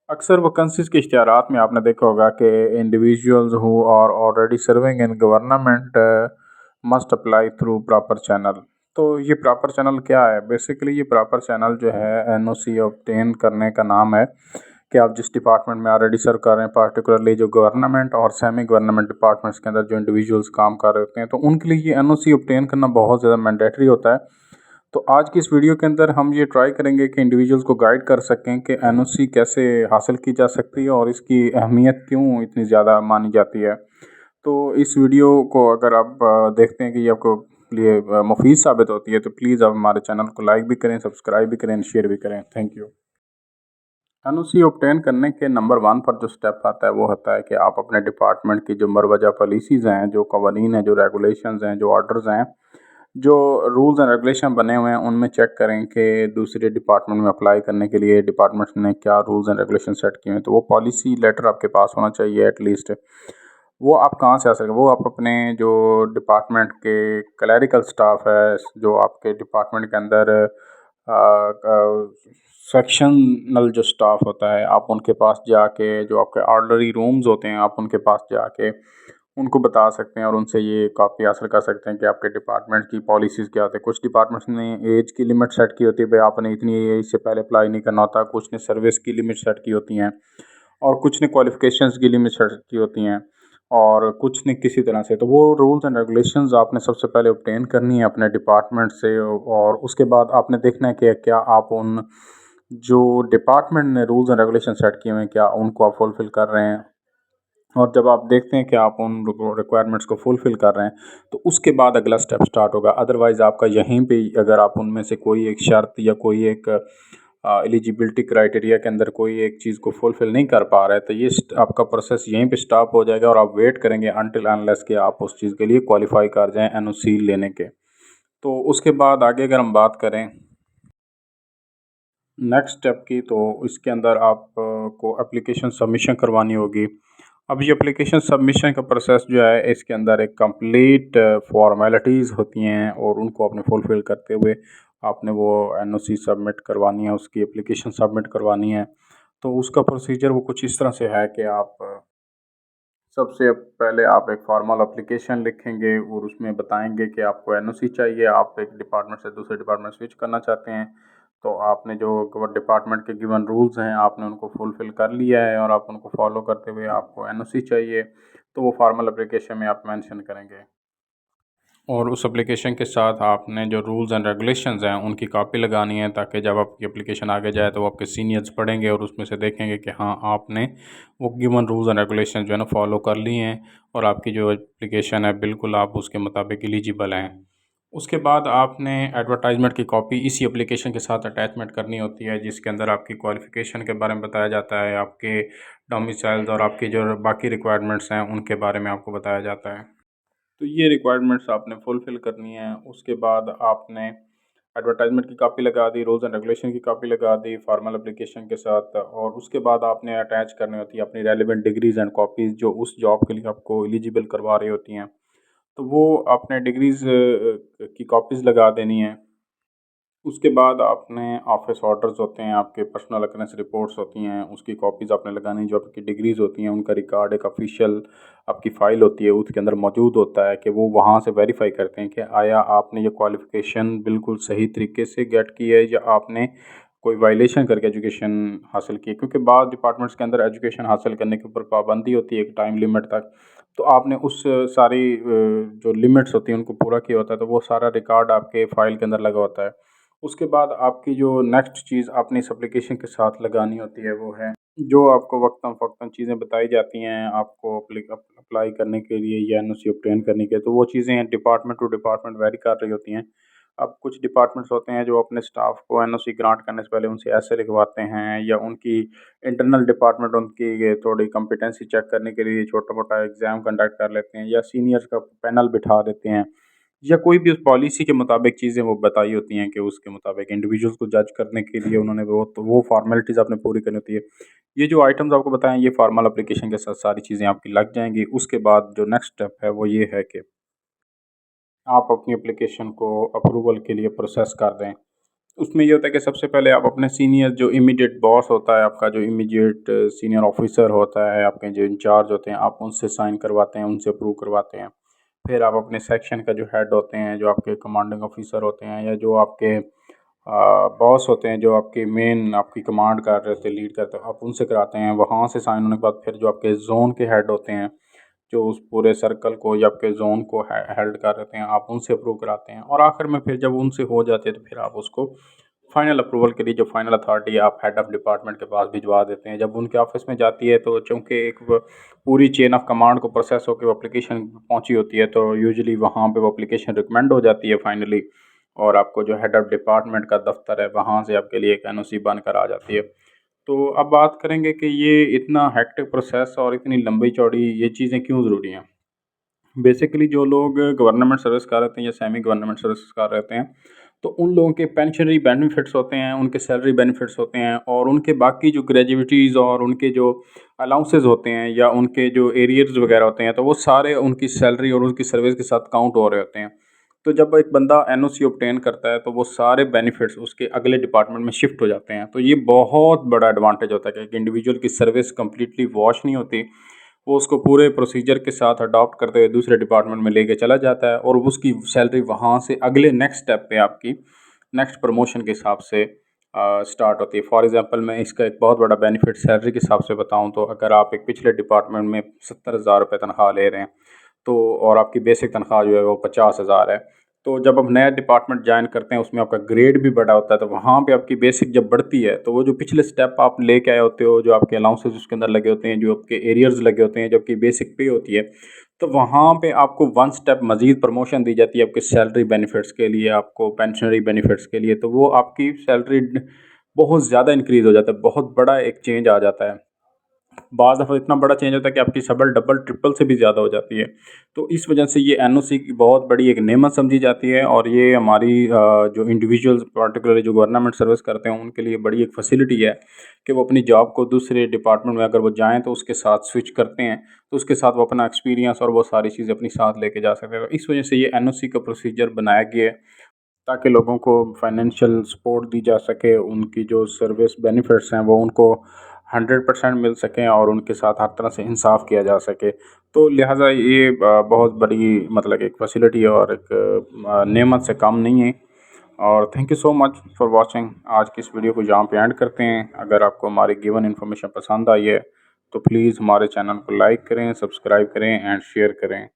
अक्सर वैकेंसीज़ के इश्तिहारात में आपने देखा होगा कि individuals who are already serving in government must apply through proper channel. तो ये प्रॉपर चैनल क्या है? बेसिकली ये प्रॉपर चैनल जो है एनओसी ऑब्टेन करने का नाम है कि आप जिस डिपार्टमेंट में ऑलरेडी सर्व कर रहे हैं, पार्टिकुलरली जो गवर्नमेंट और सेमी गवर्नमेंट डिपार्टमेंट्स के अंदर जो इंडिविजुअल्स काम कर रहे होते हैं, तो उनके लिए ये एनओसी ऑब्टेन करना बहुत ज़्यादा मैंडेटरी होता है। तो आज की इस वीडियो के अंदर हम ये ट्राई करेंगे कि इंडिविजुअल्स को गाइड कर सकें कि एनओसी कैसे हासिल की जा सकती है और इसकी अहमियत क्यों इतनी ज़्यादा मानी जाती है। तो इस वीडियो को अगर आप देखते हैं कि ये आपको लिए मुफीद साबित होती है, तो प्लीज़ आप हमारे चैनल को लाइक भी करें, सब्सक्राइब भी करें, शेयर भी करें। Thank you. एनओसी ऑब्टेन करने के नंबर 1 पर जो स्टेप आता है वो होता है कि आप अपने डिपार्टमेंट की जो मरवजा पॉलिसीज़ हैं, जो कवानीन हैं, जो रेगुलेशंस हैं, जो ऑर्डर्स हैं, जो रूल्स एंड रेगुलेशन बने हुए हैं, उनमें चेक करें कि दूसरे डिपार्टमेंट में अप्लाई करने के लिए डिपार्टमेंट्स ने क्या रूल्स एंड रेगुलेशन सेट किए हैं। तो वो पॉलिसी लेटर आपके पास होना चाहिए एटलीस्ट। वो आप कहाँ से आ सके? वो आप अपने जो डिपार्टमेंट के क्लैरिकल स्टाफ है, जो आपके डिपार्टमेंट के अंदर सेक्शनल जो स्टाफ होता है, आप उनके पास जाके, जो आपके ऑर्डनरी रूम्स होते हैं, आप उनके पास जाके उनको बता सकते हैं और उनसे ये कॉपी हासिल कर सकते हैं कि आपके डिपार्टमेंट की पॉलिसीज़ क्या होती है। कुछ डिपार्टमेंट्स ने एज की लिमिट सेट की होती है, भाई आपने इतनी एज से पहले अप्लाई नहीं करना होता। कुछ ने सर्विस की लिमिट सेट की होती हैं और कुछ ने क्वालिफ़िकेशंस की लिमिट सेट की होती हैं और कुछ ने किसी तरह से। तो वो रूल्स एंड रेगुलेशंस आपने सबसे पहले ऑब्टेन करनी है अपने डिपार्टमेंट से और उसके बाद आपने देखना है कि क्या आप उन जो डिपार्टमेंट ने रूल्स एंड रेगुलेशन सेट किए हुए हैं, क्या उनको आप फुलफ़िल कर रहे हैं। और जब आप देखते हैं कि आप उन रिक्वायरमेंट्स को फुलफ़िल कर रहे हैं, तो उसके बाद अगला स्टेप स्टार्ट होगा। अदरवाइज़ आपका यहीं पे ही, अगर आप उनमें से कोई एक शर्त या कोई एक एलिजिबिलिटी क्राइटेरिया के अंदर कोई एक चीज़ को फुलफ़िल नहीं कर पा रहे हैं, तो ये आपका प्रोसेस यहीं पे स्टॉप हो जाएगा और आप वेट करेंगे अनटिल अनलेस कि आप उस चीज़ के लिए क्वालिफ़ाई कर जाएँ एनओसी लेने के। तो उसके बाद आगे अगर हम बात करें नेक्स्ट स्टेप की, तो इसके अंदर आप को एप्लीकेशन सबमिशन करवानी होगी। अब ये एप्लीकेशन सबमिशन का प्रोसेस जो है, इसके अंदर एक कंप्लीट फॉर्मेलिटीज़ होती हैं और उनको आपने फुलफ़िल करते हुए आपने वो एनओसी सबमिट करवानी है, उसकी एप्लीकेशन सबमिट करवानी है। तो उसका प्रोसीजर वो कुछ इस तरह से है कि आप सबसे पहले आप एक फॉर्मल एप्लीकेशन लिखेंगे और उसमें बताएंगे कि आपको एनओसी चाहिए, आप एक डिपार्टमेंट से दूसरे डिपार्टमेंट स्विच करना चाहते हैं। तो आपने जो डिपार्टमेंट के गिवन रूल्स हैं, आपने उनको फुलफ़िल कर लिया है और आप उनको फॉलो करते हुए आपको एनओसी चाहिए, तो वो फॉर्मल एप्लीकेशन में आप मेंशन करेंगे। और उस एप्लीकेशन के साथ आपने जो रूल्स एंड रेगुलेशंस हैं उनकी कॉपी लगानी है, ताकि जब आपकी एप्लीकेशन आगे जाए तो वो आपके सीनियर्स पढ़ेंगे और उसमें से देखेंगे कि हाँ, आपने वो गिवन रूल्स एंड रेगुलेशन जो है ना फॉलो कर लिए हैं और आपकी जो एप्लीकेशन है बिल्कुल आप उसके मुताबिक एलिजिबल हैं। उसके बाद आपने एडवर्टाइजमेंट की कॉपी इसी एप्लीकेशन के साथ अटैचमेंट करनी होती है, जिसके अंदर आपकी क्वालिफ़िकेशन के बारे में बताया जाता है, आपके डोमिसाइल्स और आपकी जो बाकी रिक्वायरमेंट्स हैं उनके बारे में आपको बताया जाता है। तो ये रिक्वायरमेंट्स आपने फुलफ़िल करनी है। उसके बाद आपने एडवर्टाइजमेंट की कॉपी लगा दी, रूल्स एंड रेगुलेशन की कॉपी लगा दी फॉर्मल एप्लीकेशन के साथ, और उसके बाद आपने अटैच करनी होती है अपनी रेलेवेंट डिग्रीज़ एंड कॉपीज़ जो उस जॉब के लिए आपको एलिजिबल करवा रही होती हैं। तो वो आपने डिग्रीज़ की कॉपीज़ लगा देनी है। उसके बाद आपने ऑफ़िस ऑर्डर्स होते हैं, आपके पर्सनल अकेरेंस रिपोर्ट्स होती हैं, उसकी कॉपीज़ आपने लगानी। जो आपकी डिग्रीज़ होती हैं उनका रिकॉर्ड एक ऑफ़िशियल आपकी फ़ाइल होती है, उसके अंदर मौजूद होता है कि वो वहाँ से वेरीफ़ाई करते हैं कि आया आपने ये क्वालिफ़िकेशन बिल्कुल सही तरीके से गेट की है या आपने कोई वायलेशन करके एजुकेशन हासिल की है। क्योंकि बाद डिपार्टमेंट्स के अंदर एजुकेशन हासिल करने के ऊपर पाबंदी होती है एक टाइम लिमिट तक। तो आपने उस सारी जो लिमिट्स होती हैं उनको पूरा किया होता है, तो वो सारा रिकॉर्ड आपके फ़ाइल के अंदर लगा होता है। उसके बाद आपकी जो नेक्स्ट चीज़ आपने इस एप्लीकेशन के साथ लगानी होती है वो है, जो आपको वक्तन-फ़वक्तन चीज़ें बताई जाती हैं आपको अप्लाई करने के लिए या एनओसी ऑब्टेन करने के, तो वो चीज़ें डिपार्टमेंट टू डिपार्टमेंट वैरी कर रही होती हैं। अब कुछ डिपार्टमेंट्स होते हैं जो अपने स्टाफ को एनओसी ग्रांट करने से पहले उनसे ऐसे लिखवाते हैं, या उनकी इंटरनल डिपार्टमेंट उनकी ये थोड़ी कॉम्पिटेंसी चेक करने के लिए छोटा-मोटा एग्ज़ाम कंडक्ट कर लेते हैं, या सीनियर्स का पैनल बिठा देते हैं, या कोई भी उस पॉलिसी के मुताबिक चीज़ें वो बताई होती हैं कि उसके मुताबिक इंडिविजुअल्स को जज करने के लिए उन्होंने वो फ़ॉर्मेलिटीज़ आपने पूरी करनी होती है। ये जो आइटम्स आपको बताएँ, ये फ़ॉर्मल एप्लीकेशन के साथ सारी चीज़ें आपकी लग जाएँगी। उसके बाद जो नेक्स्ट स्टेप है वो ये है कि आप अपनी एप्लीकेशन को अप्रूवल के लिए प्रोसेस कर दें। उसमें ये होता है कि सबसे पहले आप अपने सीनियर जो इमीडिएट बॉस होता है, आपका जो इमीडिएट सीनियर ऑफिसर होता है, आपके जो इंचार्ज होते हैं, आप उनसे साइन करवाते हैं, उनसे अप्रूव करवाते हैं। फिर आप अपने सेक्शन का जो हेड होते हैं, जो आपके कमांडिंग ऑफिसर होते हैं, या जो आपके बॉस होते हैं, जो आपकी मेन आपकी कमांड कर रहे होते हैं, लीड करते हैं, आप उनसे कराते हैं। वहाँ से साइन होने के बाद फिर जो आपके ज़ोन के हेड होते हैं, जो उस पूरे सर्कल को या आपके ज़ोन को हेल्ड कर रहे हैं, आप उनसे अप्रूव कराते हैं। और आखिर में फिर जब उनसे हो जाते हैं तो फिर आप उसको फाइनल अप्रूवल के लिए जो फाइनल अथॉरिटी आप हेड ऑफ़ डिपार्टमेंट के पास भिजवा देते हैं। जब उनके ऑफिस में जाती है तो चूँकि एक पूरी चेन ऑफ कमांड को प्रोसेस होकर वो एप्लीकेशन पहुँची होती है, तो यूजुअली वहाँ पे वो एप्लीकेशन रिकमेंड हो जाती है फाइनली, और आपको जो हेड ऑफ़ डिपार्टमेंट का दफ़्तर है वहाँ से आपके लिए एक एनओसी बनकर आ जाती है। तो अब बात करेंगे कि ये इतना हेक्टिक प्रोसेस और इतनी लंबी चौड़ी ये चीज़ें क्यों ज़रूरी हैं। बेसिकली जो लोग गवर्नमेंट सर्विस कर रहे हैं या सेमी गवर्नमेंट सर्विस कर रहे हैं, तो उन लोगों के पेंशनरी बेनिफिट्स होते हैं, उनके सैलरी बेनिफिट्स होते हैं, और उनके बाकी जो ग्रेजुइटीज़ और उनके जो अलाउंसेस होते हैं या उनके जो एरियर्स वगैरह होते हैं, तो वो सारे उनकी सैलरी और उनकी सर्विस के साथ काउंट हो रहे होते हैं। तो जब एक बंदा एनओसी ऑब्टेन करता है तो वो सारे बेनिफिट्स उसके अगले डिपार्टमेंट में शिफ्ट हो जाते हैं। तो ये बहुत बड़ा एडवांटेज होता है कि एक इंडिविजुअल की सर्विस कंप्लीटली वॉश नहीं होती, वो उसको पूरे प्रोसीजर के साथ अडॉप्ट करते हुए दूसरे डिपार्टमेंट में लेके चला जाता है, और उसकी सैलरी वहाँ से अगले नेक्स्ट स्टेप पे आपकी नेक्स्ट प्रमोशन के हिसाब से स्टार्ट होती है। फॉर एग्जांपल मैं इसका एक बहुत बड़ा बेनिफिट सैलरी के हिसाब से बताऊँ, तो अगर आप एक पिछले डिपार्टमेंट में 70,000 रुपये तनख्वाह ले रहे हैं, तो और आपकी बेसिक तनख्वाह जो है वो 50,000 है, तो जब आप नया डिपार्टमेंट ज्वाइन करते हैं उसमें आपका ग्रेड भी बड़ा होता है, तो वहाँ पे आपकी बेसिक जब बढ़ती है तो वो जो पिछले स्टेप आप लेके आए होते हो, जो आपके अलाउंसेस उसके अंदर लगे होते हैं, जो आपके एरियर्स लगे होते हैं, जो आपकी बेसिक पे होती है, तो वहाँ पे आपको वन स्टेप मज़ीद प्रमोशन दी जाती है आपके सैलरी बेनिफिट्स के लिए, आपको पेंशनरी बेनिफिट्स के लिए। तो वो आपकी सैलरी बहुत ज़्यादा इंक्रीज़ हो जाता है, बहुत बड़ा एक चेंज आ जाता है। बाज़ दफ़ा इतना बड़ा चेंज होता है कि आपकी डबल डबल ट्रिपल से भी ज़्यादा हो जाती है। तो इस वजह से ये एनओसी की बहुत बड़ी एक नेमत समझी जाती है, और ये हमारी जो इंडिविजुअल्स पार्टिकुलरली जो गवर्नमेंट सर्विस करते हैं उनके लिए बड़ी एक फ़ैसिलिटी है कि वो अपनी जॉब को दूसरे डिपार्टमेंट में अगर वो जाएँ तो उसके साथ स्विच करते हैं, तो उसके साथ वो अपना एक्सपीरियंस और वो सारी चीज़ें अपनी साथ लेके जा सकते हैं। तो इस वजह से ये एनओसी का प्रोसीजर बनाया गया है ताकि लोगों को फाइनेंशियल सपोर्ट दी जा सके, उनकी जो सर्विस बेनिफिट्स हैं वो उनको 100% मिल सकें, और उनके साथ हर तरह से इंसाफ किया जा सके। तो लिहाजा ये बहुत बड़ी मतलब एक फैसिलिटी है, और एक नेमत से कम नहीं है। और thank you so much for watching. आज की इस वीडियो को यहाँ पे एंड करते हैं। अगर आपको हमारी गिवन इन्फॉर्मेशन पसंद आई है तो प्लीज़ हमारे चैनल को लाइक करें, सब्सक्राइब करें एंड शेयर करें।